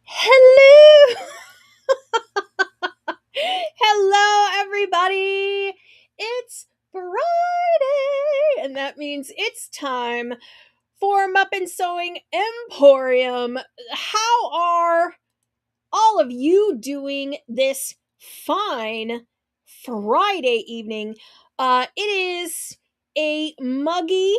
Hello! Hello, everybody! It's Friday, and that means it's time for Muppin Sewing Emporium. How are all of you doing this fine Friday evening? It is a muggy,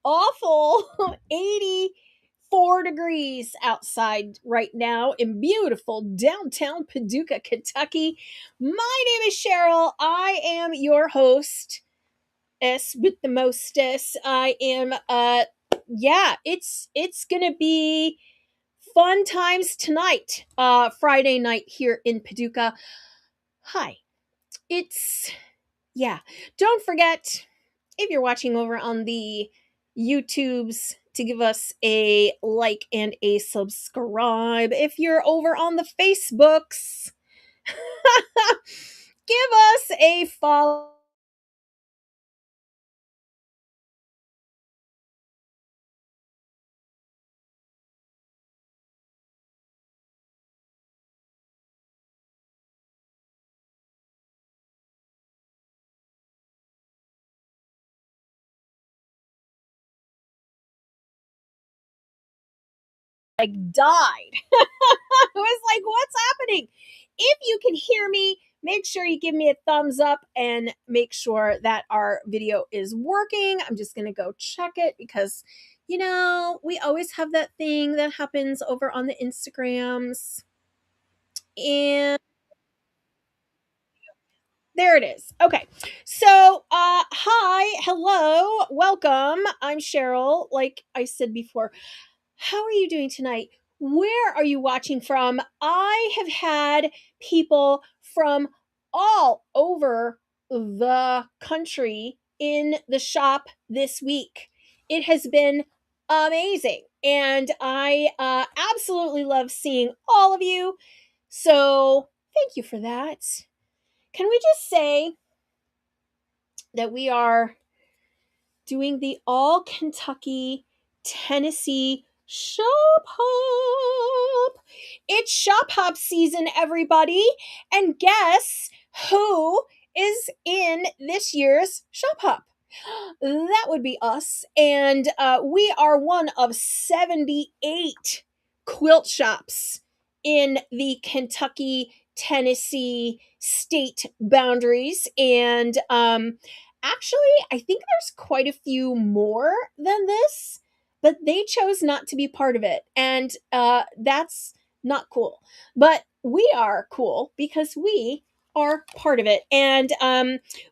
awful 84 degrees outside right now in beautiful downtown Paducah, Kentucky. My name is Cheryl. I am your host. S with the mostess. I am yeah, it's gonna be fun times tonight. Friday night here in Paducah. Hi. It's yeah. Don't forget, if you're watching over on the YouTubes, to give us a like and a subscribe. If you're over on the Facebooks, give us a follow. Like died. I was like, what's happening? If you can hear me, make sure you give me a thumbs up and make sure that our video is working. I'm just going to go check it because, we always have that thing that happens over on the Instagrams. And there it is. Okay. So, hi, hello, welcome. I'm Cheryl. Like I said before, how are you doing tonight? Where are you watching from? I have had people from all over the country in the shop this week. It has been amazing. And I absolutely love seeing all of you. So, thank you for that. Can we just say that we are doing the all Kentucky, Tennessee shop hop? It's shop hop season, everybody. And guess who is in this year's shop hop? That would be us. And we are one of 78 quilt shops in the Kentucky, Tennessee state boundaries. And actually, I think there's quite a few more than this, but they chose not to be part of it. And that's not cool. But we are cool because we are part of it. And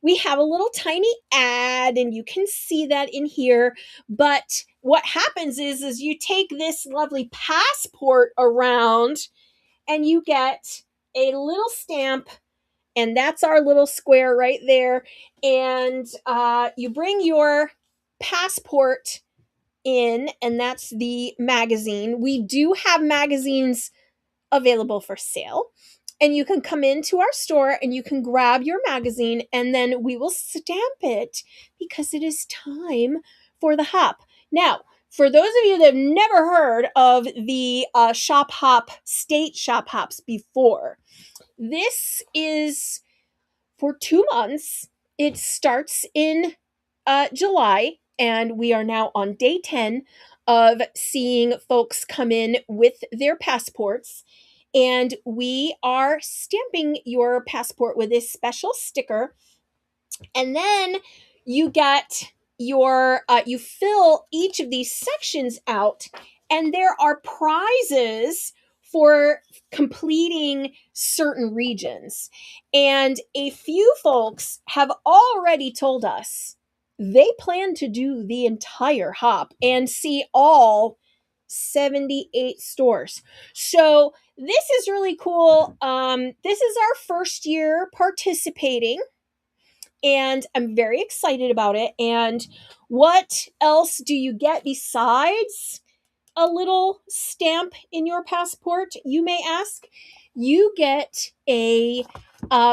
we have a little tiny ad, and you can see that in here. But what happens is you take this lovely passport around and you get a little stamp, and that's our little square right there. And you bring your passport in, and that's the magazine. We do have magazines available for sale, and you can come into our store and you can grab your magazine, and then we will stamp it because it is time for the hop. Now, for those of you that have never heard of the shop hop, state shop hops before, this is for 2 months. It starts in July, and we are now on day 10 of seeing folks come in with their passports. And we are stamping your passport with this special sticker. And then you get you fill each of these sections out, and there are prizes for completing certain regions. And a few folks have already told us they plan to do the entire hop and see all 78 stores. So this is really cool. This is our first year participating, and I'm very excited about it. And what else do you get besides a little stamp in your passport, you may ask? You get a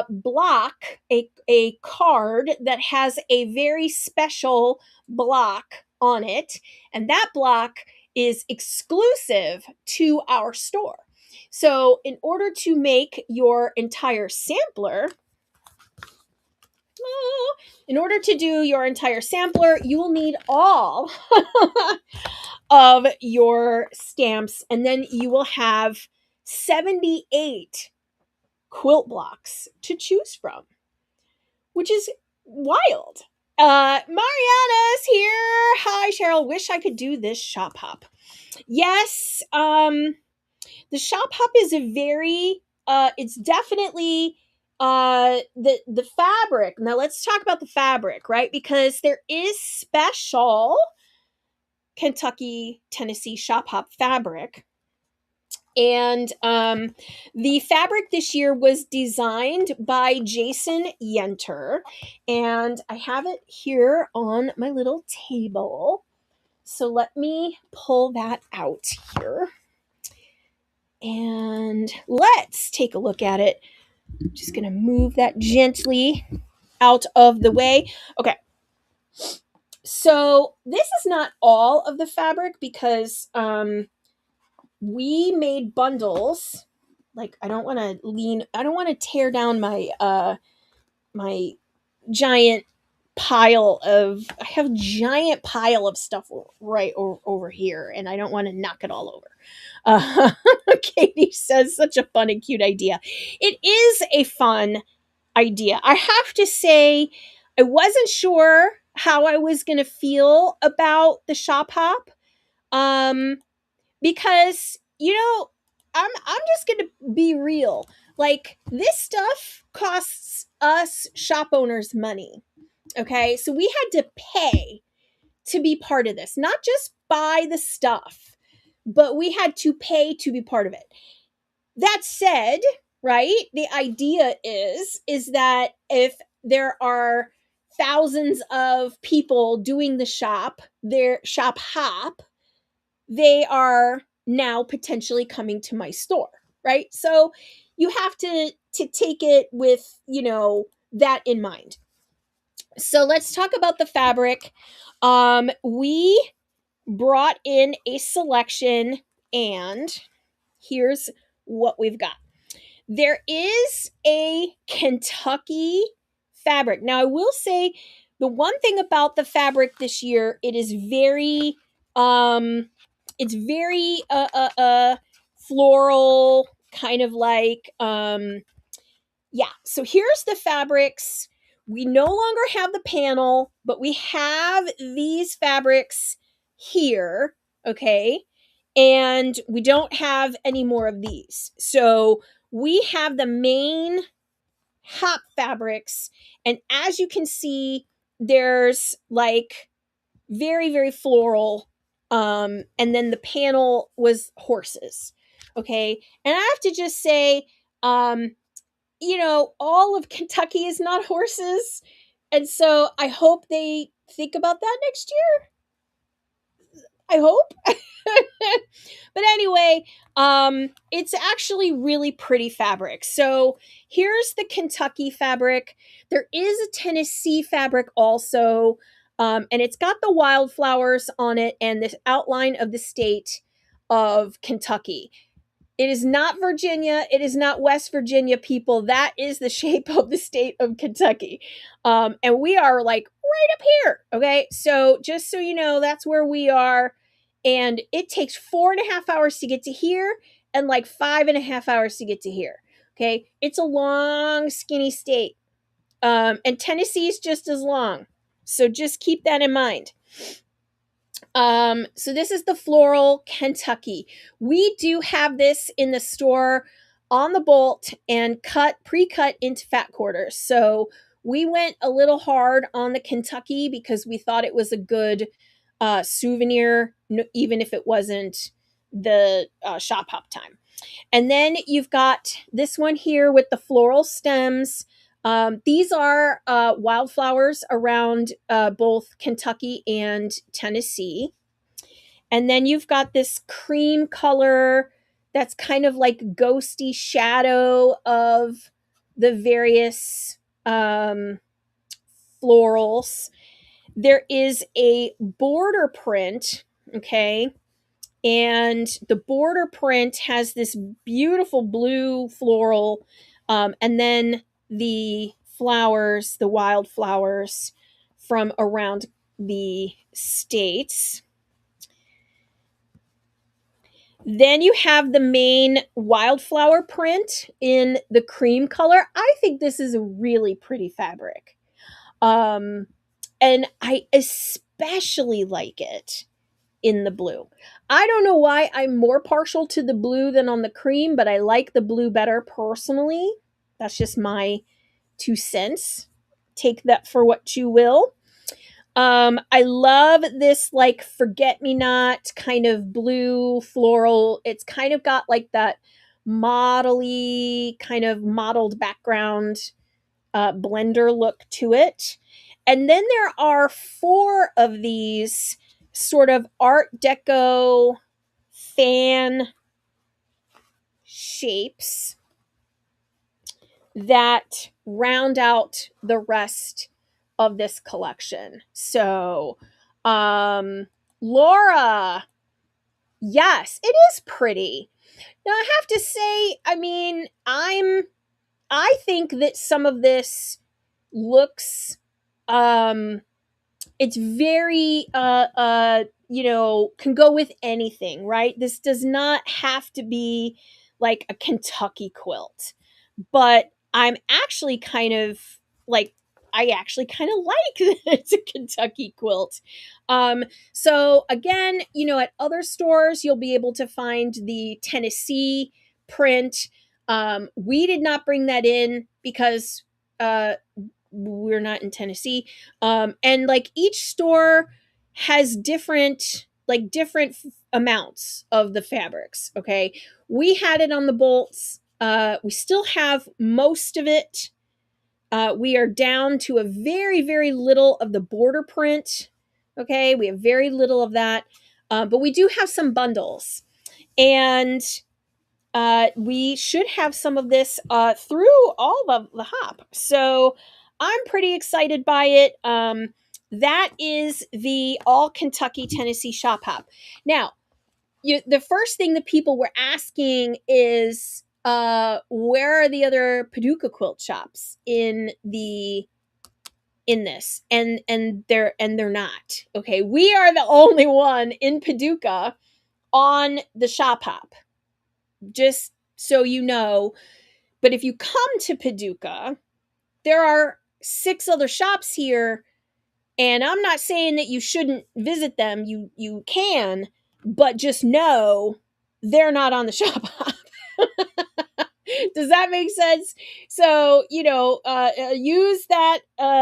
block, a card that has a very special block on it, and that block is exclusive to our store. So in order to make your entire sampler, you will need all of your stamps, and then you will have 78 quilt blocks to choose from, which is wild. Mariana's here. Hi, Cheryl. Wish I could do this shop hop. Yes, the shop hop is a very, it's definitely the fabric. Now let's talk about the fabric, right? Because there is special Kentucky, Tennessee shop hop fabric. And the fabric this year was designed by Jason Yenter. And I have it here on my little table. So let me pull that out here. And let's take a look at it. I'm just going to move that gently out of the way. Okay. So this is not all of the fabric because we made bundles. Like, I don't want to tear down my giant pile of, I have a giant pile of stuff right over here, and I don't want to knock it all over. Katie says, such a fun and cute idea. It is a fun idea. I have to say, I wasn't sure how I was going to feel about the shop hop. Because, I'm just going to be real. Like, this stuff costs us shop owners money. Okay? So we had to pay to be part of this, not just buy the stuff, but we had to pay to be part of it. That said, right, the idea is that if there are thousands of people doing their shop hop, they are now potentially coming to my store, right? So you have to take it with, that in mind. So let's talk about the fabric. We brought in a selection, and here's what we've got. There is a Kentucky fabric. Now, I will say the one thing about the fabric this year, it's very floral, kind of like, yeah. So here's the fabrics. We no longer have the panel, but we have these fabrics here, okay? And we don't have any more of these. So we have the main hop fabrics, and as you can see, there's like very, very floral, and then the panel was horses, okay? And I have to just say, all of Kentucky is not horses, and so I hope they think about that next year. I hope. But anyway, it's actually really pretty fabric. So here's the Kentucky fabric. There is a Tennessee fabric also, and it's got the wildflowers on it and the outline of the state of Kentucky. It is not Virginia. It is not West Virginia, people. That is the shape of the state of Kentucky. And we are like right up here. Okay. So just so you know, that's where we are. And it takes 4.5 hours to get to here and like 5.5 hours to get to here. Okay. It's a long, skinny state. And Tennessee is just as long. So just keep that in mind. So this is the floral Kentucky. We do have this in the store on the bolt and pre-cut into fat quarters. So we went a little hard on the Kentucky because we thought it was a good souvenir, even if it wasn't the shop hop time. And then you've got this one here with the floral stems. These are wildflowers around both Kentucky and Tennessee. And then you've got this cream color that's kind of like ghosty shadow of the various florals. There is a border print, okay? and the border print has this beautiful blue floral, and then the flowers, the wildflowers from around the states. Then you have the main wildflower print in the cream color. I think this is a really pretty fabric. Um, and I especially like it in the blue. I don't know why I'm more partial to the blue than on the cream, but I like the blue better personally. That's just my 2 cents. Take that for what you will. I love this like forget me not kind of blue floral. It's kind of got like that modelly kind of mottled background, blender look to it. And then there are four of these sort of Art Deco fan shapes that round out the rest of this collection. So, Laura, yes, it is pretty. Now I have to say, I mean, I think that some of this looks, um it's very, can go with anything, right? This does not have to be like a Kentucky quilt, but I'm actually kind of like, I actually kind of like that it's a Kentucky quilt. So again, at other stores you'll be able to find the Tennessee print. We did not bring that in because uh we're not in Tennessee. And like each store has different amounts of the fabrics. Okay. We had it on the bolts. We still have most of it. We are down to a very, very little of the border print. Okay. We have very little of that. But we do have some bundles. And we should have some of this through all of the hop. So I'm pretty excited by it. That is the all Kentucky Tennessee shop hop. Now, the first thing that people were asking is, where are the other Paducah quilt shops in this? And they're not. Okay, we are the only one in Paducah on the shop hop. Just so you know. But if you come to Paducah, there are 6 other shops here, and I'm not saying that you shouldn't visit them. You can, but just know they're not on the shop hop. Does that make sense? So, use that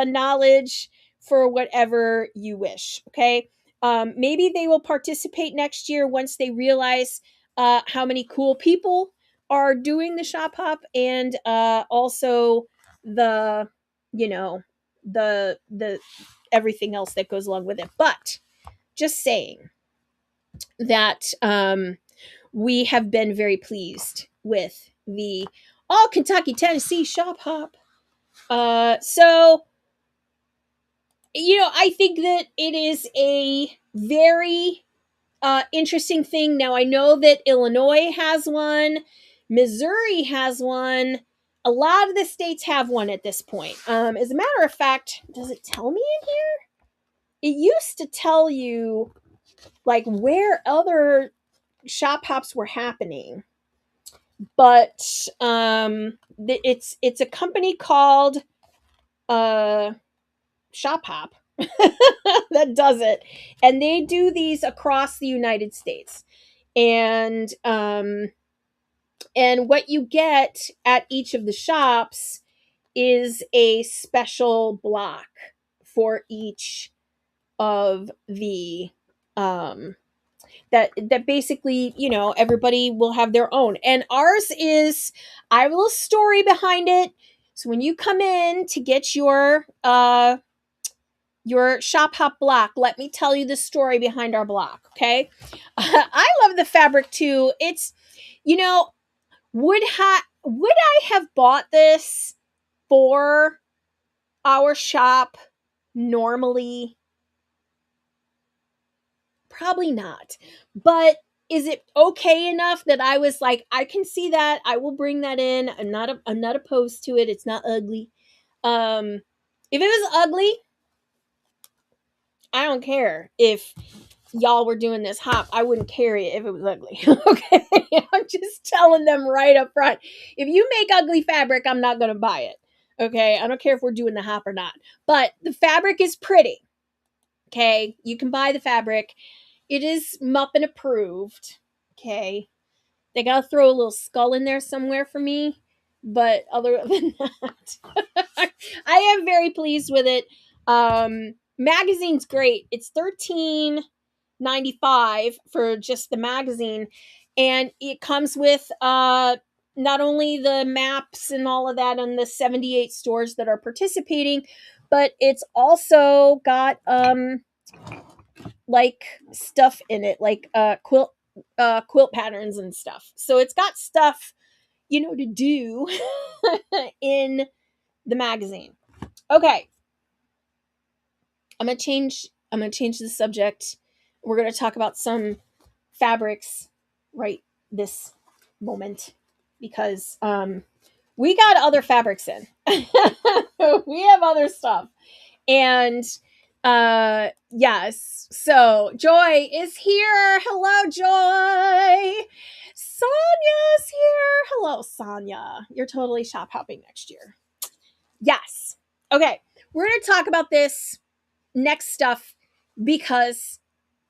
knowledge for whatever you wish. Okay. Maybe they will participate next year once they realize how many cool people are doing the shop hop, and also the, you know, the everything else that goes along with it. But just saying that, we have been very pleased with the all Kentucky Tennessee shop hop. So, I think that it is a very interesting thing. Now, I know that Illinois has one, Missouri has one. A lot of the states have one at this point. As a matter of fact, does it tell me in here? It used to tell you like where other shop hops were happening, but it's a company called Shop Hop that does it, and they do these across the United States. And what you get at each of the shops is a special block for each of the, that basically, everybody will have their own. And ours is, I have a little story behind it. So when you come in to get your shop hop block, let me tell you the story behind our block. Okay. I love the fabric too. It's, you know would I have bought this for our shop normally? Probably not. But is it okay enough that I was like, I can see that, I will bring that in. I'm not opposed to it. It's not ugly. If it was ugly, I don't care if y'all were doing this hop. I wouldn't carry it if it was ugly. Okay. I'm just telling them right up front. If you make ugly fabric, I'm not going to buy it. Okay. I don't care if we're doing the hop or not. But the fabric is pretty. Okay. You can buy the fabric. It is Muppet approved. Okay. They got to throw a little skull in there somewhere for me. But other than that, I am very pleased with it. Magazine's great. It's $13.95 for just the magazine, and it comes with not only the maps and all of that on the 78 stores that are participating, but it's also got like stuff in it, like quilt patterns and stuff. So it's got stuff, to do in the magazine. Okay. I'm going to change the subject. We're going to talk about some fabrics right this moment because we got other fabrics in. We have other stuff. And yes. So Joy is here. Hello, Joy. Sonia's here. Hello, Sonia. You're totally shop hopping next year. Yes. Okay. We're going to talk about this next stuff because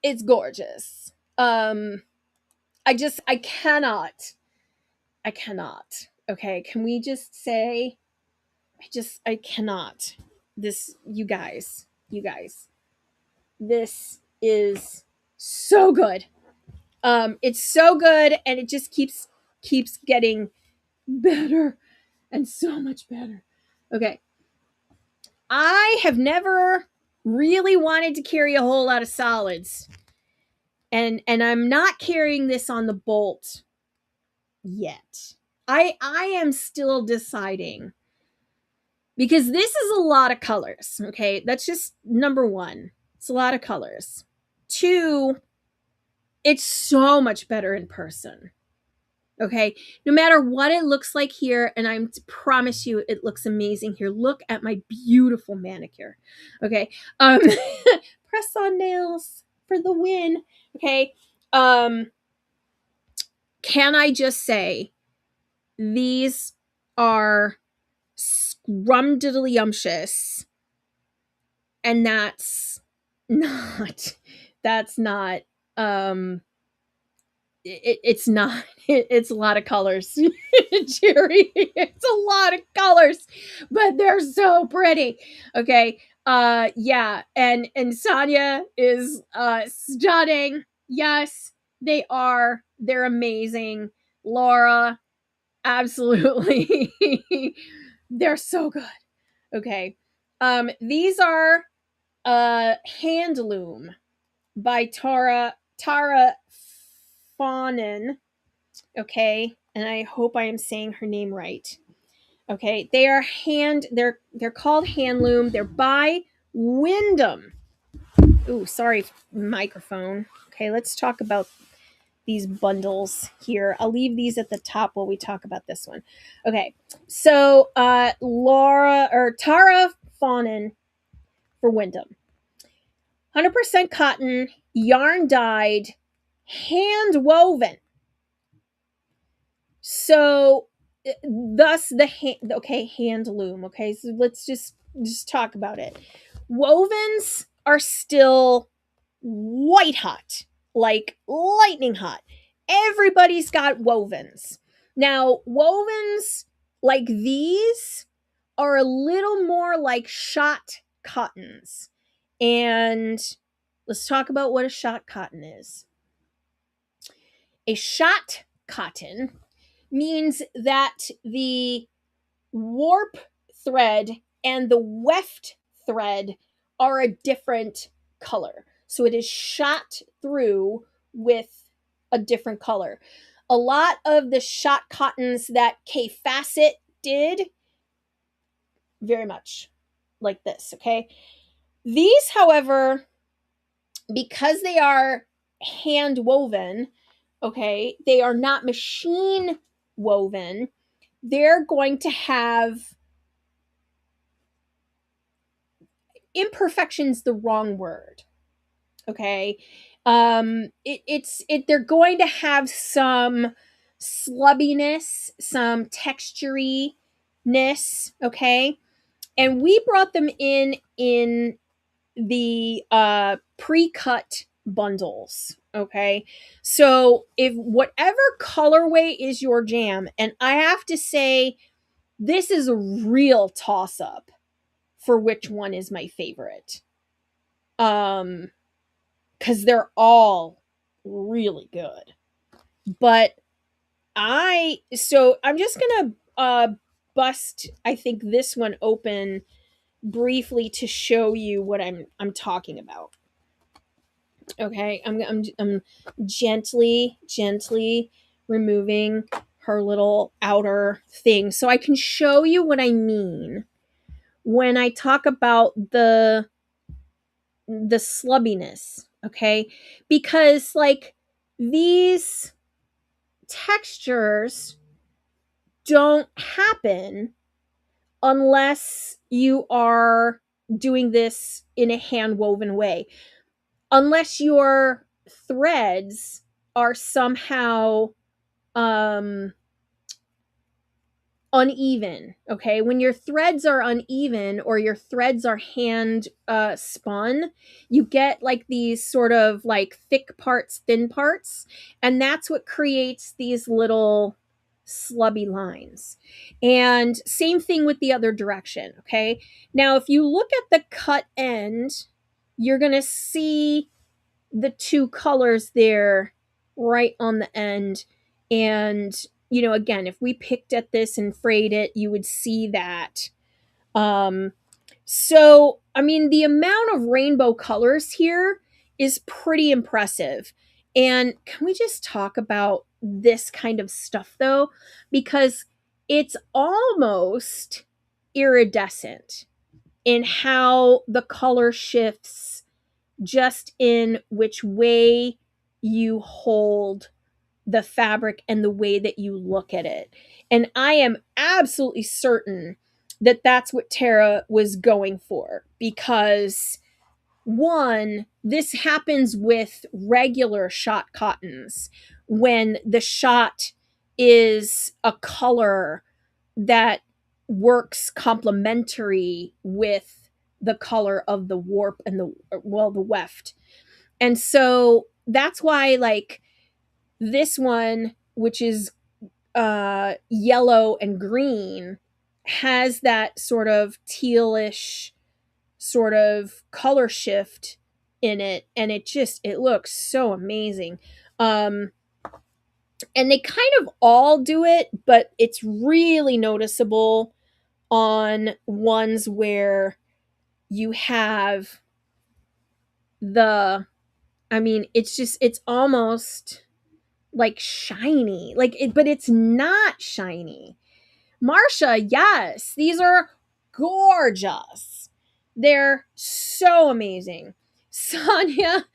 it's gorgeous. I cannot. Okay. Can we just say, I cannot. You guys, this is so good. It's so good, and it just keeps getting better and so much better. Okay. I have never really wanted to carry a whole lot of solids. And I'm not carrying this on the bolt yet. I am still deciding because this is a lot of colors. Okay. That's just number one. It's a lot of colors. Two, it's so much better in person. Okay. No matter what it looks like here, and I promise you it looks amazing here. Look at my beautiful manicure. Okay. Press on nails for the win. Okay. Can I just say these are scrumdiddlyumptious, and that's not it's not. It's a lot of colors. Jerry, it's a lot of colors, but they're so pretty. Okay. Yeah, and Sonia is stunning. Yes, they are. They're amazing. Laura, absolutely. They're so good. Okay. These are Handloom by Tara Fawnin. Okay, and I hope I am saying her name right. Okay, they're called Handloom. They're by Wyndham. Ooh, sorry, microphone. Okay, let's talk about these bundles here. I'll leave these at the top while we talk about this one. Okay, so Tara Fawnin for Wyndham. 100% cotton, yarn dyed, hand woven. So thus hand loom. Okay, so let's just talk about it. Wovens are still white hot, like lightning hot. Everybody's got wovens. Now, wovens like these are a little more like shot cottons. And let's talk about what a shot cotton is. A shot cotton means that the warp thread and the weft thread are a different color. So it is shot through with a different color. A lot of the shot cottons that K Facet did, very much like this, okay? These, however, because they are hand woven, Okay, they are not machine woven. They're going to have imperfections, the wrong word. Okay, they're going to have some slubbiness, some texturyness. Okay, and we brought them in the pre-cut bundles. Okay, so if whatever colorway is your jam, and I have to say this is a real toss up for which one is my favorite, because they're all really good. But I'm just gonna bust, I think, this one open briefly to show you what I'm talking about. Okay, I'm gently removing her little outer thing so I can show you what I mean when I talk about the slubbiness. Okay, because like these textures don't happen unless you are doing this in a hand woven way, unless your threads are somehow um uneven. Okay, when your threads are uneven or your threads are hand spun, you get like these sort of like thick parts, thin parts, and that's what creates these little slubby lines. And same thing with the other direction. Okay, now if you look at the cut end, you're gonna see the two colors there right on the end. And again, if we picked at this and frayed it, you would see that. So I mean, the amount of rainbow colors here is pretty impressive. And can we just talk about this kind of stuff though, because it's almost iridescent in how the color shifts just in which way you hold the fabric and the way that you look at it. And I am absolutely certain that that's what Tara was going for, because one, this happens with regular shot cottons when the shot is a color that works complementary with the color of the warp and the weft. And so that's why like this one, which is yellow and green, has that sort of tealish sort of color shift in it, and it looks so amazing. And they kind of all do it, but it's really noticeable on ones where you have the I mean, it's almost like shiny. But it's not shiny. Marsha, yes, these are gorgeous. They're so amazing. Sonia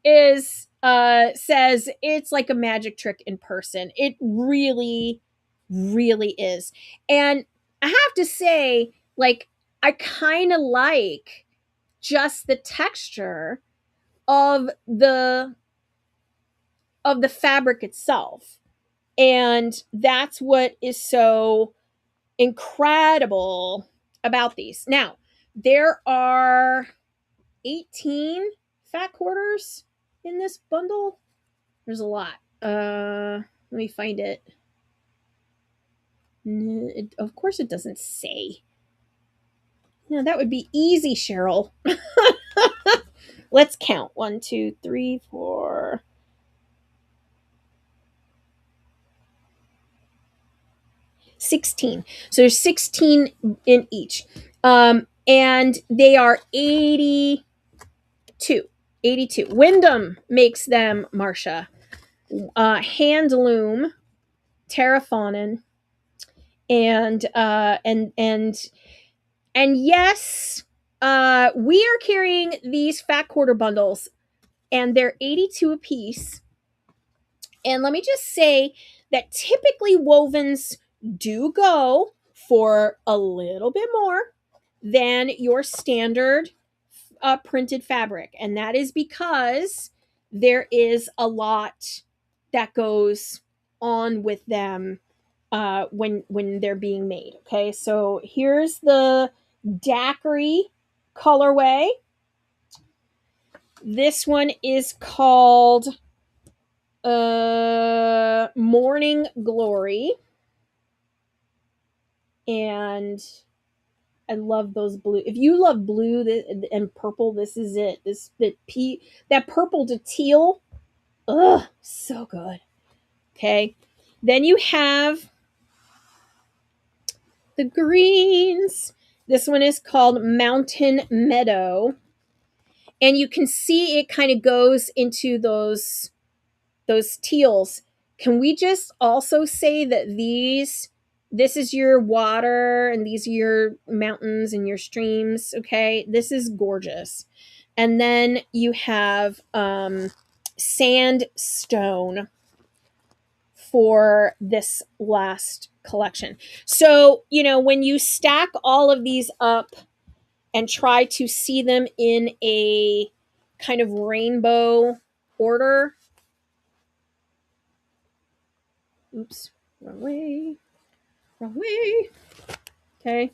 is says it's like a magic trick in person. It really really is. And I have to say, like, I kind of like just the texture of the fabric itself. And that's what is so incredible about these. Now, there are 18 fat quarters in this bundle. There's a lot. Let me find it. Of course it doesn't say. No, that would be easy, Cheryl. Let's count. 1, 2, 3, 4. 16. So there's 16 in each. And they are 82. 82. Wyndham makes them, Marsha. Hand loom, Terraphonin, and yes, we are carrying these fat quarter bundles, and they're 82 a piece. And let me just say that typically wovens do go for a little bit more than your standard printed fabric. And that is because there is a lot that goes on with them when they're being made. Okay, so here's the daiquiri colorway. This one is called Morning Glory, and I love those blue. If you love blue and purple, this is it. That purple to teal. Ugh, so good. Okay, then you have the greens. This one is called Mountain Meadow, and you can see it kind of goes into those teals. Can we just also say that this is your water and these are your mountains and your streams, okay? This is gorgeous. And then you have sandstone for this last collection. So, when you stack all of these up and try to see them in a kind of rainbow order. Oops, wrong way. Wrong way. Okay.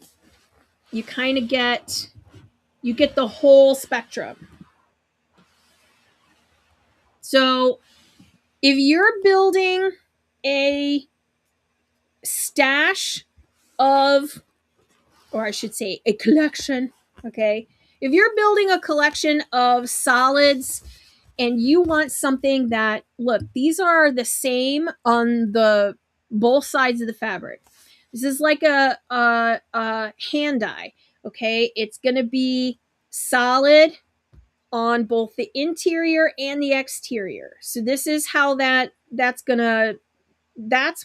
You kind of get the whole spectrum. So, if you're building a stash of, or I should say a collection, okay? If you're building a collection of solids and you want something that, look, these are the same on the both sides of the fabric. This is like a hand dye, okay? It's going to be solid on both the interior and the exterior. So this is how that's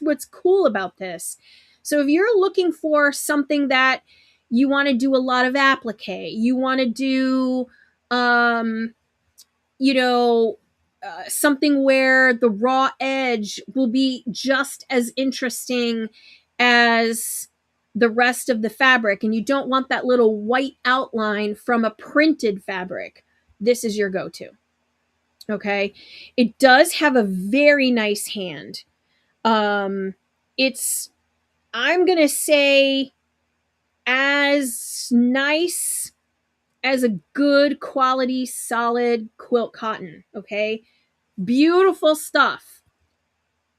what's cool about this. So if you're looking for something that you want to do a lot of applique, you want to do you know, something where the raw edge will be just as interesting as the rest of the fabric, and you don't want that little white outline from a printed fabric, this is your go-to. Okay. It does have a very nice hand. It's, I'm going to say, as nice as a good quality solid quilt cotton. Okay. Beautiful stuff.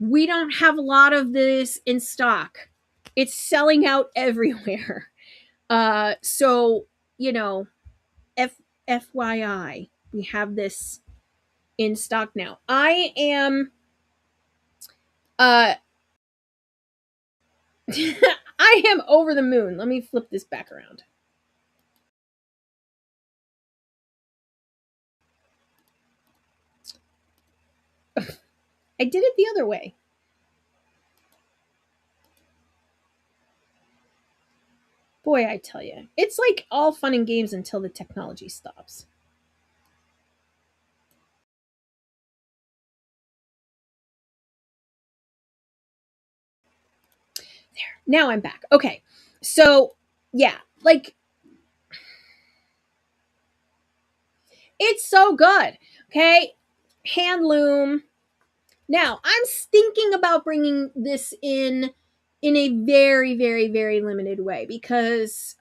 We don't have a lot of this in stock. It's selling out everywhere. So, you know, FYI, we have this in stock now. I am I am over the moon. Let me flip this back around. I did it the other way. Boy, I tell you, it's like all fun and games until the technology stops. There. Now I'm back. Okay. So, yeah, like it's so good. Okay. Hand loom. Now, I'm thinking about bringing this in a very, very, very limited way because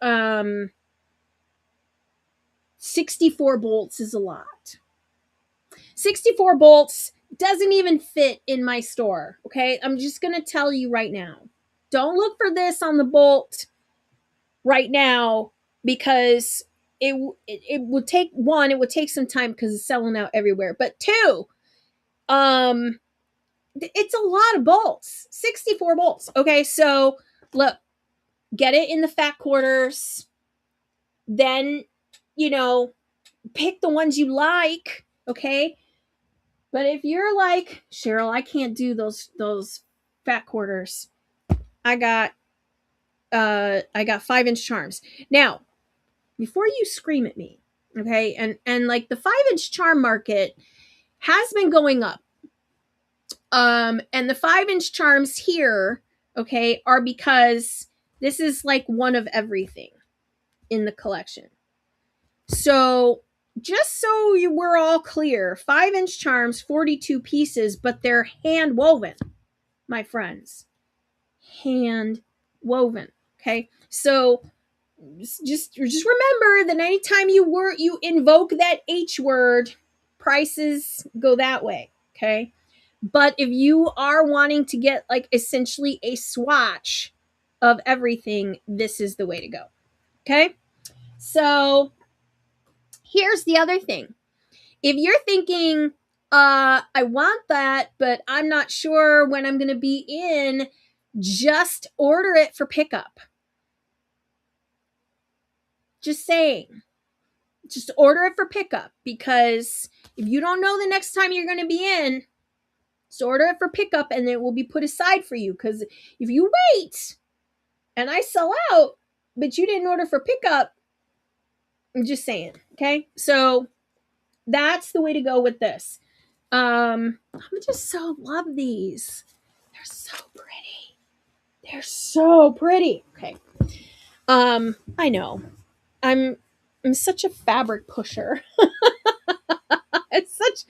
64 bolts is a lot. 64 bolts doesn't even fit in my store. Okay. I'm just going to tell you right now. Don't look for this on the bolt right now because it would take, one, it would take some time because it's selling out everywhere. But two, it's a lot of bolts. 64 bolts. Okay. So look, get it in the fat quarters. Then, you know, pick the ones you like. Okay. But if you're like, Cheryl, I can't do those fat quarters. I got 5-inch charms. Now, before you scream at me, okay, and like the 5-inch charm market has been going up. And the 5-inch charms here, okay, are because this is like one of everything in the collection. So just so we're all clear, 5-inch charms, 42 pieces, but they're hand woven, my friends. Hand woven. Okay. So just remember that anytime you invoke that H word, prices go that way. Okay. But if you are wanting to get like essentially a swatch of everything, this is the way to go. Okay. So here's the other thing. If you're thinking, I want that, but I'm not sure when I'm going to be in, just order it for pickup. Just saying. Just order it for pickup, because if you don't know the next time you're going to be in, just order it for pickup and it will be put aside for you. Because if you wait and I sell out, but you didn't order for pickup, I'm just saying. Okay. So that's the way to go with this. I just so love these. They're so pretty. They're so pretty. Okay. I know. I'm such a fabric pusher. I'm such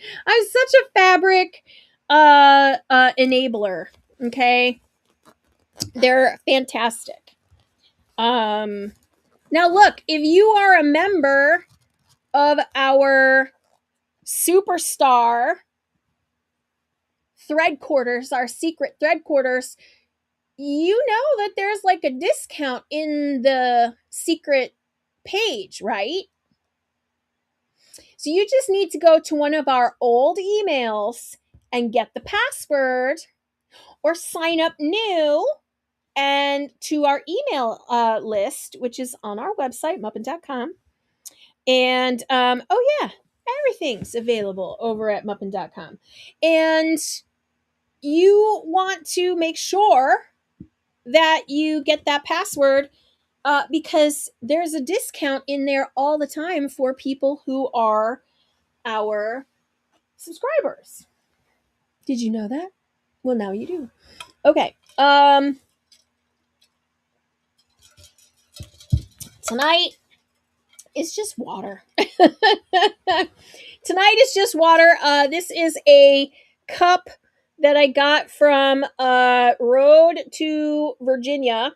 a fabric enabler. Okay. They're fantastic. Now look, if you are a member of our superstar thread quarters, our secret thread quarters, you know that there's like a discount in the secret page, right? So you just need to go to one of our old emails and get the password, or sign up new and to our email list, which is on our website, muppin.com. And oh yeah, everything's available over at muppin.com. And you want to make sure that you get that password, because there's a discount in there all the time for people who are our subscribers. Did you know that? Well, now you do. Okay. Tonight is just water. Tonight is just water. This is a cup that I got from Road to Virginia.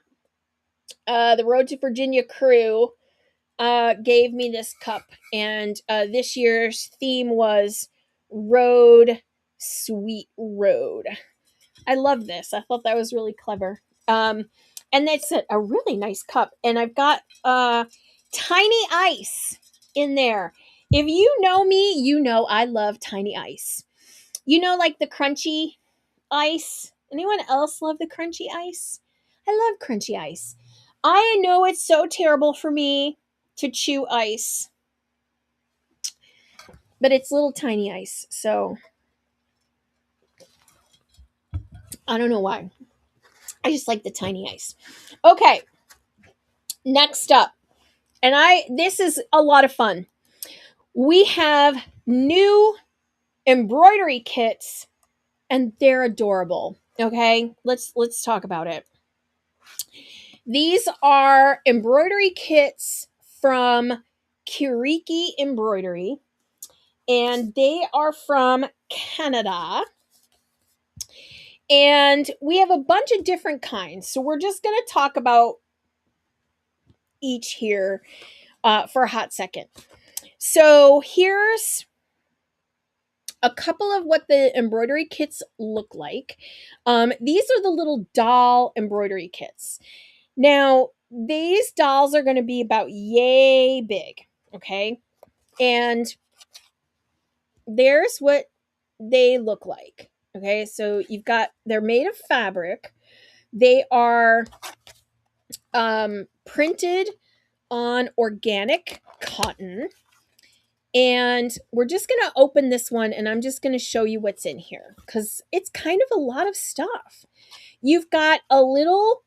The Road to Virginia crew gave me this cup, and this year's theme was Road, Sweet Road. I love this. I thought that was really clever. And it's a really nice cup, and I've got tiny ice in there. If you know me, you know I love tiny ice. You know, like the crunchy ice. Anyone else love the crunchy ice? I love crunchy ice. I know it's so terrible for me to chew ice, but it's little tiny ice, so I don't know why. I just like the tiny ice. Okay, next up, and this is a lot of fun. We have new embroidery kits, and they're adorable. Okay, let's talk about it. These are embroidery kits from Kiriki Embroidery, and they are from Canada. And we have a bunch of different kinds. So we're just going to talk about each here for a hot second. So here's a couple of what the embroidery kits look like. These are the little doll embroidery kits. Now, these dolls are going to be about yay big, okay? And there's what they look like, okay? So they're made of fabric. They are printed on organic cotton. And we're just going to open this one, and I'm just going to show you what's in here, because it's kind of a lot of stuff. You've got a little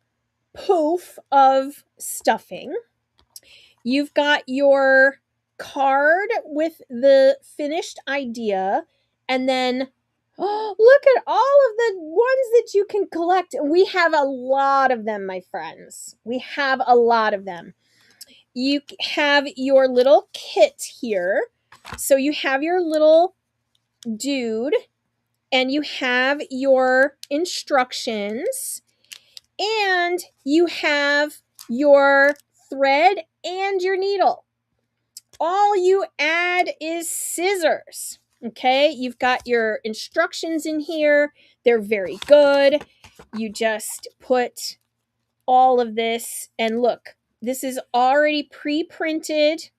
poof of stuffing. You've got your card with the finished idea, and then Oh, look at all of the ones that you can collect. We have a lot of them, my friends. We have a lot of them. You have your little kit here. So you have your little dude and you have your instructions and you have your thread and your needle. All you add is scissors. Okay, you've got your instructions in here. They're very good. You just put all of this, and look, this is already pre-printed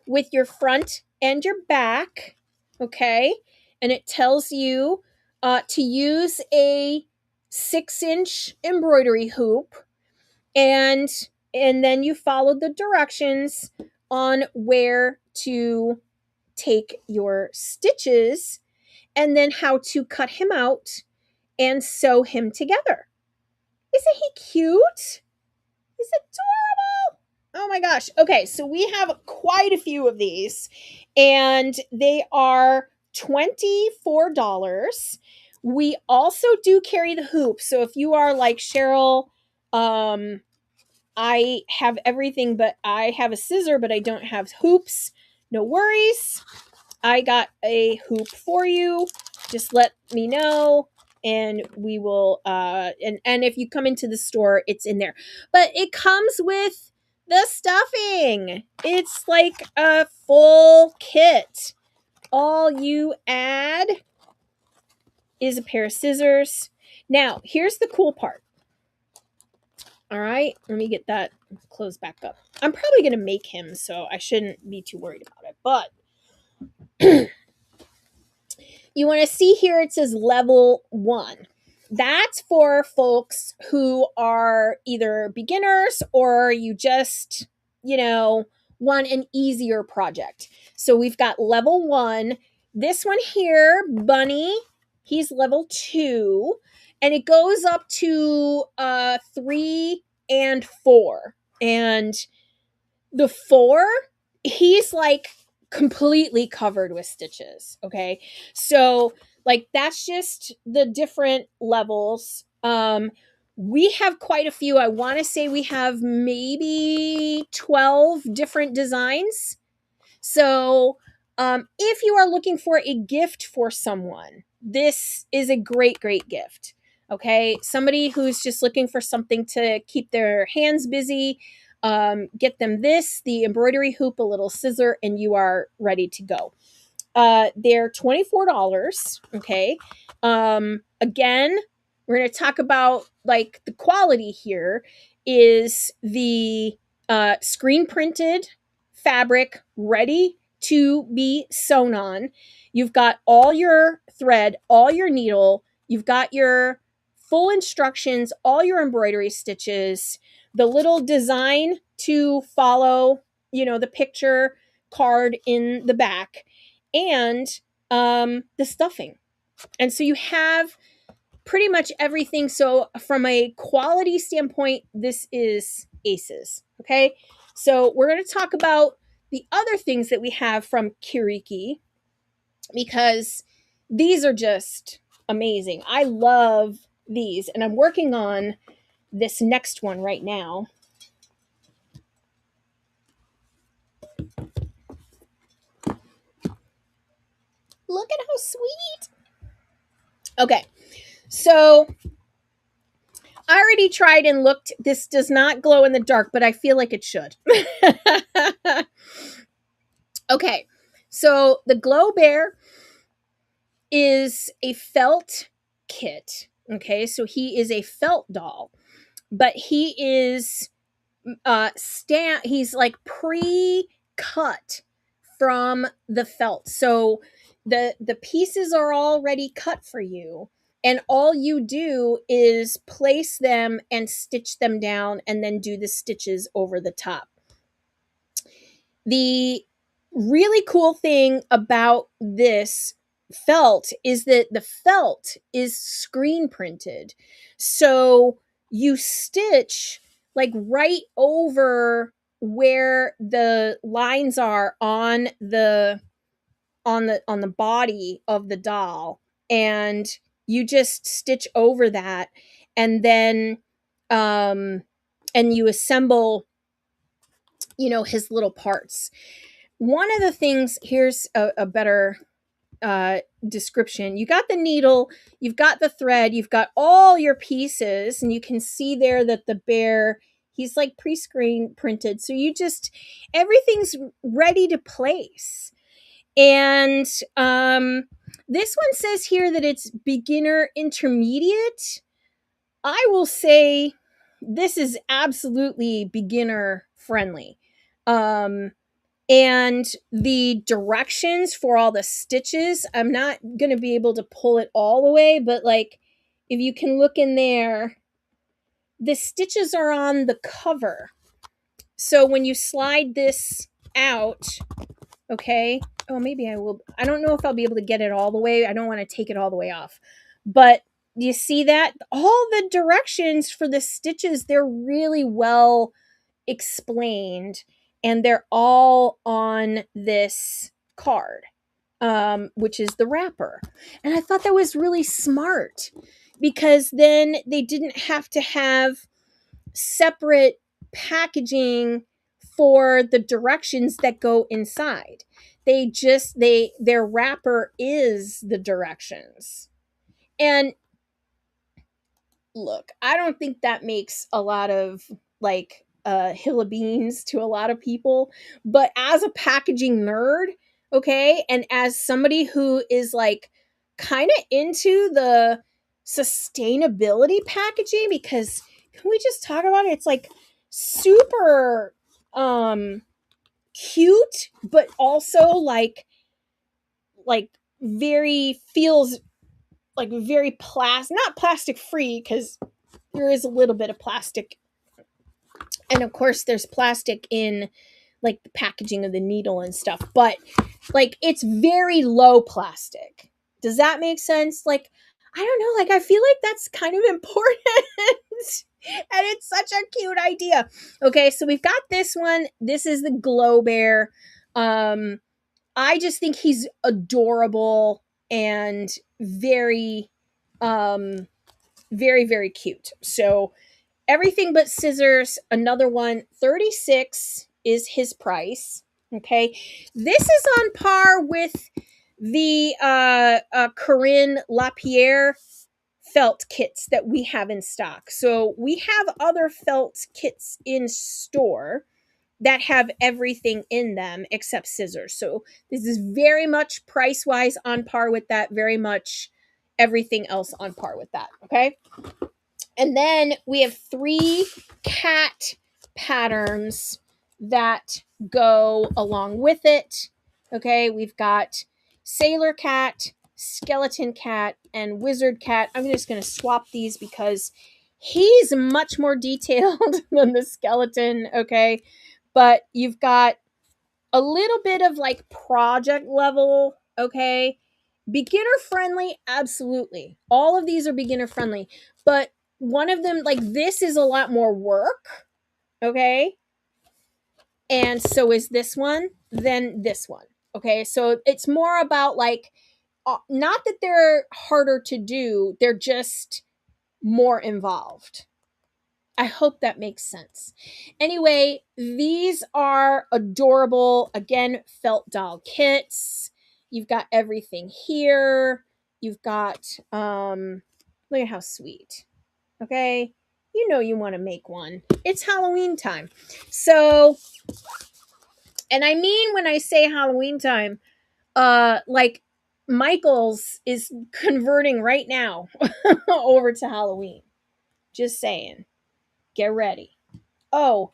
with your front and your back. Okay, and it tells you to use a 6-inch embroidery hoop, and then you follow the directions on where to take your stitches and then how to cut him out and sew him together. Isn't he cute? He's adorable. Oh my gosh. Okay, so we have quite a few of these and they are $24. We also do carry the hoop. So if you are like Cheryl, I have everything, but I have a scissor, but I don't have hoops. No worries. I got a hoop for you. Just let me know and we will and if you come into the store, it's in there. But it comes with the stuffing. It's like a full kit. All you add is a pair of scissors. Now, here's the cool part. All right, let me get that closed back up. I'm probably going to make him, so I shouldn't be too worried about it. But you want to see here, it says level 1. That's for folks who are either beginners or you just, want an easier project. So we've got level 1. This one here, Bunny, he's level 2. And it goes up to 3 and 4. And the 4, he's like completely covered with stitches. Okay. So like that's just the different levels. We have quite a few. I want to say we have maybe 12 different designs. So if you are looking for a gift for someone, this is a great, great gift. Okay. Somebody who's just looking for something to keep their hands busy, get them this, the embroidery hoop, a little scissor, and you are ready to go. They're $24. Okay. Again, we're going to talk about like the quality here is the screen printed fabric ready to be sewn on. You've got all your thread, all your needle, you've got your full instructions, all your embroidery stitches, the little design to follow, the picture card in the back, and the stuffing. And so you have pretty much everything. So from a quality standpoint, this is aces. Okay. So we're going to talk about the other things that we have from Kiriki because these are just amazing. I love these and I'm working on this next one right now. Look at how sweet. Okay. So I already tried and looked. This does not glow in the dark, but I feel like it should. Okay. So the Glow Bear is a felt kit. Okay. So he is a felt doll, but he is he's like pre-cut from the felt. So the pieces are already cut for you and all you do is place them and stitch them down and then do the stitches over the top. The really cool thing about this felt is that the felt is screen printed. So you stitch like right over where the lines are on the on the body of the doll, and you just stitch over that, and then and you assemble, his little parts. One of the things, here's a better description. You got the needle, you've got the thread, you've got all your pieces, and you can see there that the bear, he's like pre-screen printed, so everything's ready to place. And this one says here that it's beginner intermediate. I will say this is absolutely beginner friendly. And the directions for all the stitches, I'm not going to be able to pull it all the way, but like if you can look in there, the stitches are on the cover. So when you slide this out, okay, oh, maybe I will. I don't know if I'll be able to get it all the way. I don't want to take it all the way off. But you see that? All the directions for the stitches, they're really well explained, and they're all on this card, which is the wrapper. And I thought that was really smart, because then they didn't have to have separate packaging for the directions that go inside. Their wrapper is the directions. And look, I don't think that makes a lot of like hill of beans to a lot of people, but as a packaging nerd, okay, and as somebody who is like kind of into the sustainability packaging, because can we just talk about it? It's like super cute, but also like very feels like very not plastic free, because there is a little bit of plastic, and of course there's plastic in like the packaging of the needle and stuff, but like it's very low plastic. Does that make sense? Like, I don't know, like I feel like that's kind of important. And it's such a cute idea. Okay, so we've got this one. This is the Glow Bear. I just think he's adorable and very very, very cute. So everything but scissors, another one, 36 is his price. Okay, this is on par with the Corinne Lapierre felt kits that we have in stock. So we have other felt kits in store that have everything in them except scissors. So this is very much price wise on par with that, very much everything else on par with that. Okay. And then we have 3 cat patterns that go along with it. Okay. We've got Sailor Cat, Skeleton Cat, and Wizard Cat. I'm just going to swap these because he's much more detailed than the skeleton. Okay. But you've got a little bit of like project level. Okay. Beginner friendly, absolutely. All of these are beginner friendly, but one of them, like this, is a lot more work. Okay. And so is this one, then this one. Okay. So it's more about like, not that they're harder to do, they're just more involved. I hope that makes sense. Anyway, these are adorable. Again, felt doll kits. You've got everything here. You've got, look at how sweet. Okay. You know you want to make one. It's Halloween time. So, and I mean when I say Halloween time, like Michael's is converting right now over to Halloween. Just saying. Get ready. Oh,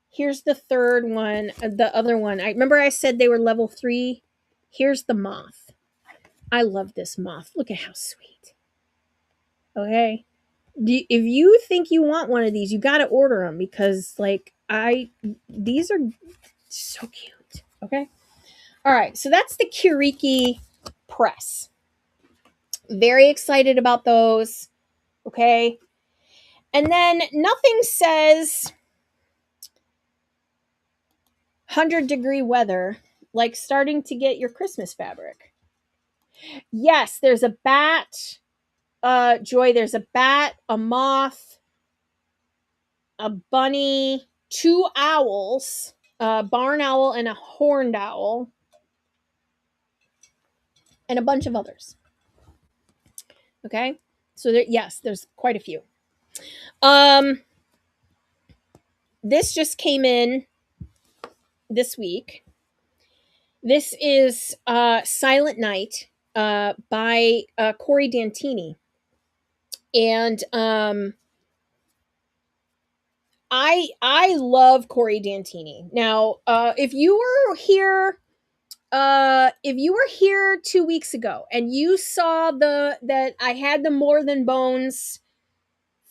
here's the third one, the other one. I remember I said they were level 3. Here's the moth. I love this moth. Look at how sweet. Okay. If you think you want one of these, you got to order them, because like these are so cute. Okay. All right. So that's the Kiriki press. Very excited about those. Okay. And then nothing says 100-degree weather like starting to get your Christmas fabric. Yes, there's a bat, Joy, there's a bat, a moth, a bunny, two owls, a barn owl and a horned owl, and a bunch of others. Okay? So there, yes, there's quite a few. Um this just came in this week. This is Silent Night by Corey Dantini. And I love Corey Dantini. Now, if you were here 2 weeks ago and you saw that I had the More Than Bones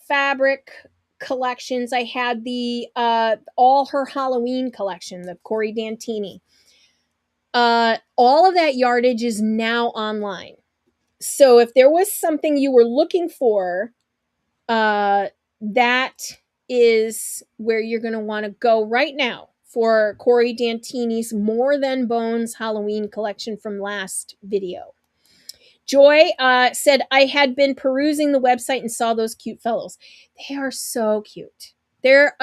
fabric collections, I had the all her Halloween collection, the Corey Dantini. All of that yardage is now online. So if there was something you were looking for, that is where you're going to want to go right now for Corey Dantini's More Than Bones Halloween collection from last video. Joy said, I had been perusing the website and saw those cute fellows. They are so cute. They're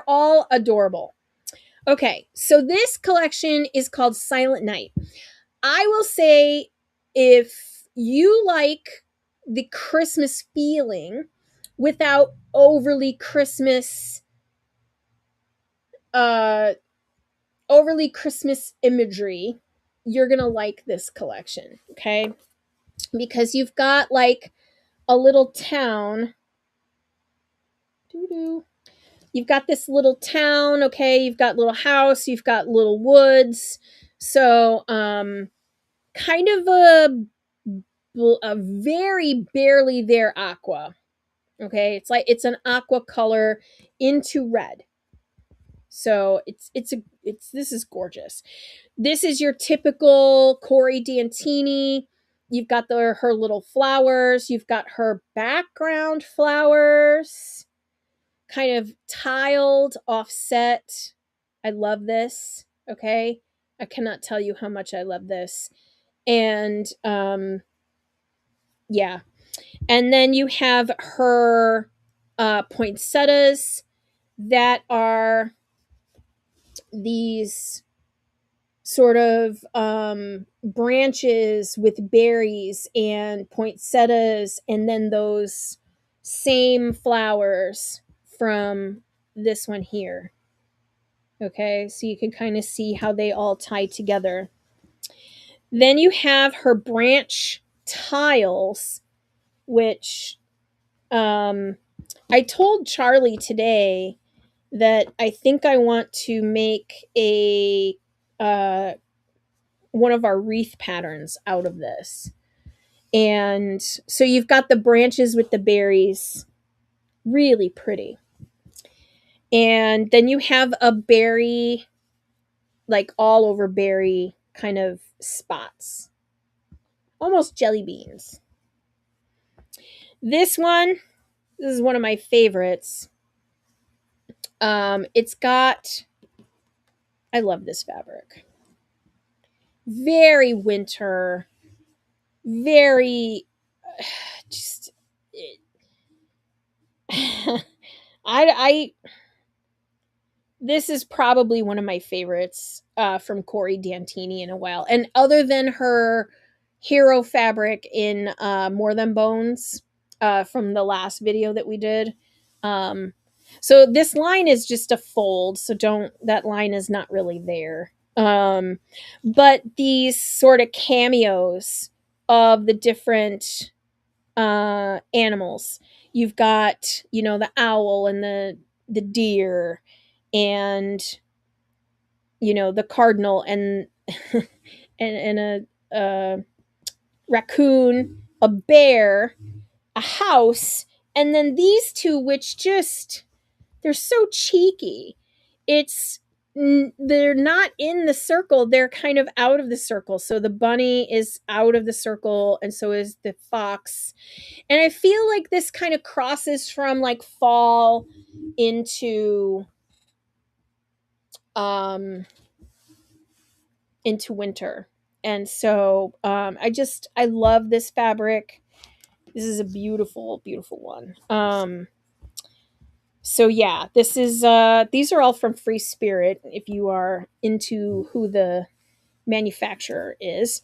all adorable. Okay, so this collection is called Silent Night. I will say, if you like the Christmas feeling without overly Christmas imagery, you're gonna like this collection, okay? Because you've got like a little town. You've got this little town, okay? You've got little house, you've got little woods. So, kind of a very barely there aqua. Okay, it's like it's an aqua color into red. So it's this is gorgeous. This is your typical Corey Dantini. You've got her little flowers. You've got her background flowers, kind of tiled, offset. I love this. Okay, I cannot tell you how much I love this. And yeah, and then you have her poinsettias that are these sort of branches with berries and poinsettias, and then those same flowers from this one here. Okay, so you can kind of see how they all tie together. Then you have her branch tiles, which I told Charlie today that I think I want to make a one of our wreath patterns out of this. And so you've got the branches with the berries, really pretty. And then you have a berry, like all over berry kind of spots, almost jelly beans. This is one of my favorites. It's got, I love this fabric. Very winter, very just I this is probably one of my favorites from Corey Dantini in a while. And other than her hero fabric in More Than Bones from the last video that we did. So this line is just a fold, so that line is not really there. But these sort of cameos of the different animals. You've got, the owl and the deer and, the cardinal and and a raccoon, a bear, a house, and then these two, which just, they're so cheeky. They're not in the circle, they're kind of out of the circle. So the bunny is out of the circle, and so is the fox. And I feel like this kind of crosses from like fall into into winter. And so I love this fabric. This is a beautiful, beautiful one. So yeah, this is these are all from Free Spirit if you are into who the manufacturer is.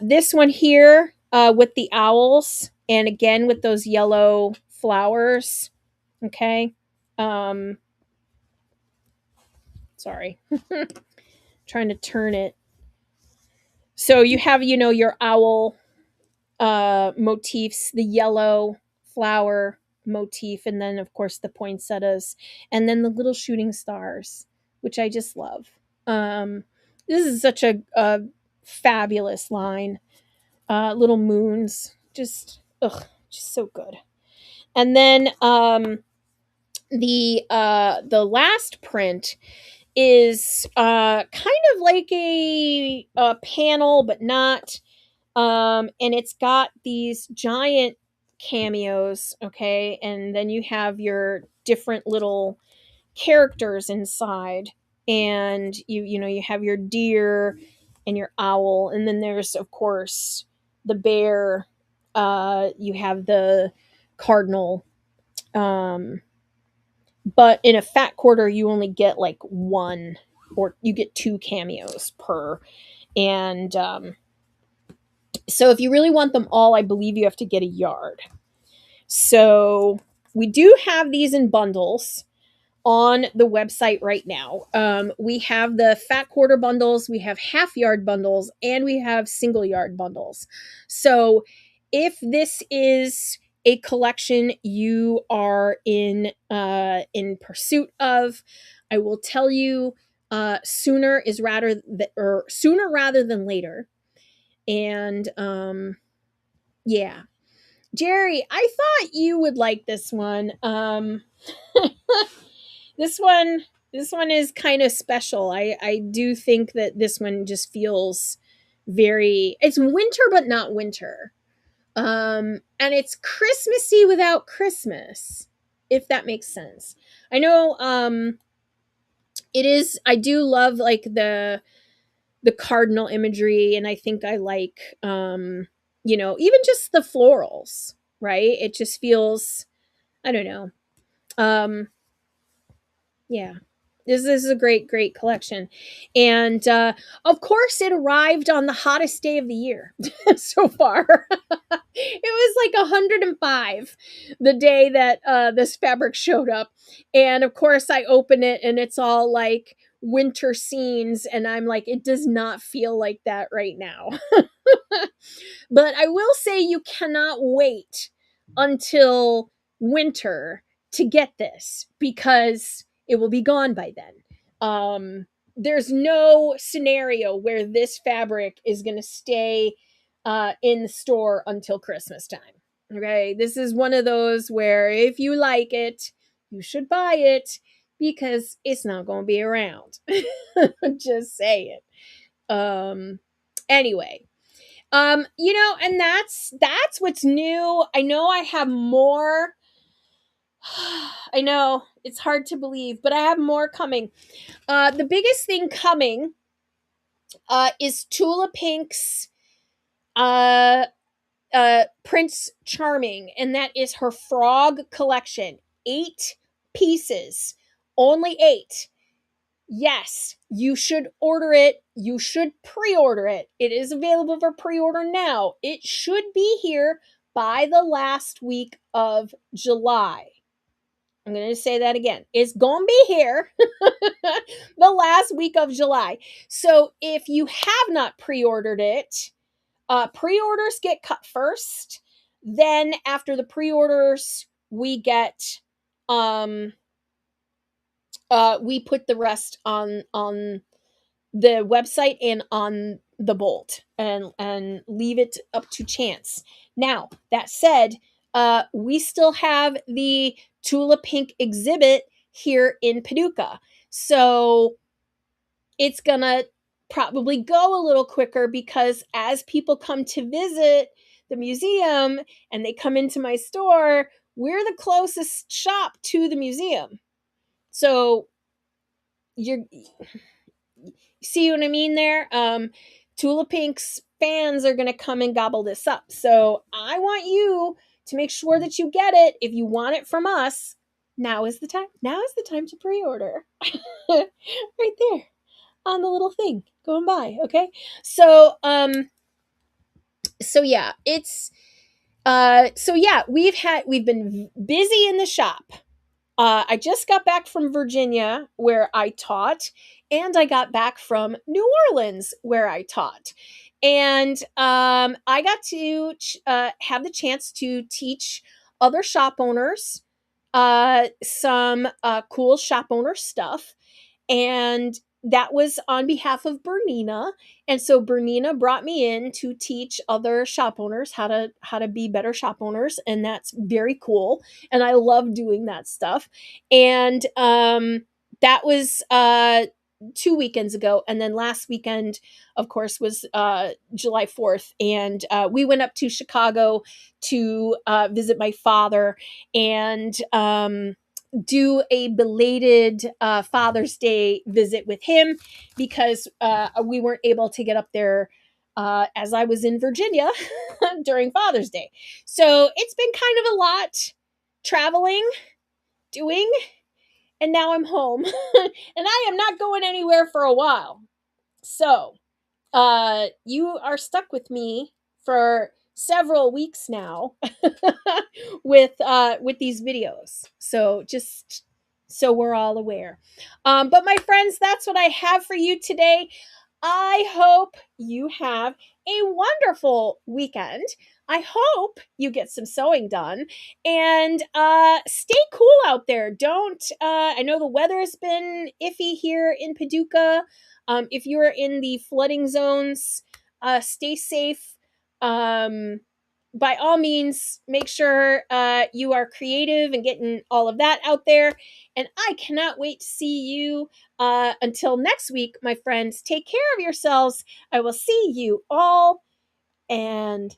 This one here with the owls, and again with those yellow flowers. Okay. Um, sorry. Trying to turn it. So you have, your owl motifs, the yellow flower motif, and then of course the poinsettias, and then the little shooting stars, which I just love. This is such a fabulous line. Little moons, just so good. And then the last print is kind of like a panel, but not. And it's got these giant cameos, okay, and then you have your different little characters inside, and you have your deer and your owl, and then there's of course the bear. You have the cardinal. Um, but in a fat quarter, you only get like one, or you get two cameos per. And so if you really want them all, I believe you have to get a yard. So we do have these in bundles on the website right now. We have the fat quarter bundles, we have half yard bundles, and we have single yard bundles. So if this is a collection you are in pursuit of, I will tell you sooner rather than later. And yeah, Jerry, I thought you would like this one. This one this one is kind of special. I do think that this one just feels very, it's winter but not winter. And it's Christmassy without Christmas, if that makes sense. I know it is. I do love like the cardinal imagery, and I think I like even just the florals, right? It just feels, I don't know. Um yeah, this is a great, great collection. And of course it arrived on the hottest day of the year so far. It was like 105 the day that this fabric showed up. And of course I open it and it's all like winter scenes, and I'm like, it does not feel like that right now. But I will say you cannot wait until winter to get this, because it will be gone by then. There's no scenario where this fabric is going to stay in the store until Christmas time. Okay, this is one of those where if you like it, you should buy it, because it's not going to be around. Just say it. Anyway, and that's what's new. I know I have more. I know it's hard to believe, but I have more coming. The biggest thing coming is Tula Pink's uh, Prince Charming, and that is her frog collection. 8 pieces, only 8. Yes, you should order it. You should pre-order it. It is available for pre-order now. It should be here by the last week of July. I'm going to say that again. It's going to be here the last week of July. So if you have not pre-ordered it, pre-orders get cut first. Then after the pre-orders, we get we put the rest on the website and on the bolt, and leave it up to chance. Now, that said, we still have the Tula Pink exhibit here in Paducah. So it's gonna probably go a little quicker, because as people come to visit the museum and they come into my store, we're the closest shop to the museum. So you're see what I mean there? Tula Pink's fans are going to come and gobble this up. So I want you to make sure that you get it. If you want it from us, now is the time. Now is the time to pre-order. Right there on the little thing going by. Okay. So yeah, we've been busy in the shop. I just got back from Virginia where I taught, and I got back from New Orleans where I taught. And I got to have the chance to teach other shop owners some cool shop owner stuff. And that was on behalf of Bernina. And so Bernina brought me in to teach other shop owners how to be better shop owners, and that's very cool. And I love doing that stuff. And that was 2 weekends ago, and then last weekend, of course, was July 4th, and we went up to Chicago to visit my father and do a belated Father's Day visit with him, because we weren't able to get up there as I was in Virginia during Father's Day. So it's been kind of a lot traveling, doing, and now I'm home. And I am not going anywhere for a while. So you are stuck with me for several weeks now with these videos. So just so we're all aware. But my friends, that's what I have for you today. I hope you have a wonderful weekend. I hope you get some sewing done, and stay cool out there. Don't, I know the weather has been iffy here in Paducah. If you're in the flooding zones, stay safe. By all means, make sure you are creative and getting all of that out there. And I cannot wait to see you until next week, my friends. Take care of yourselves. I will see you all, and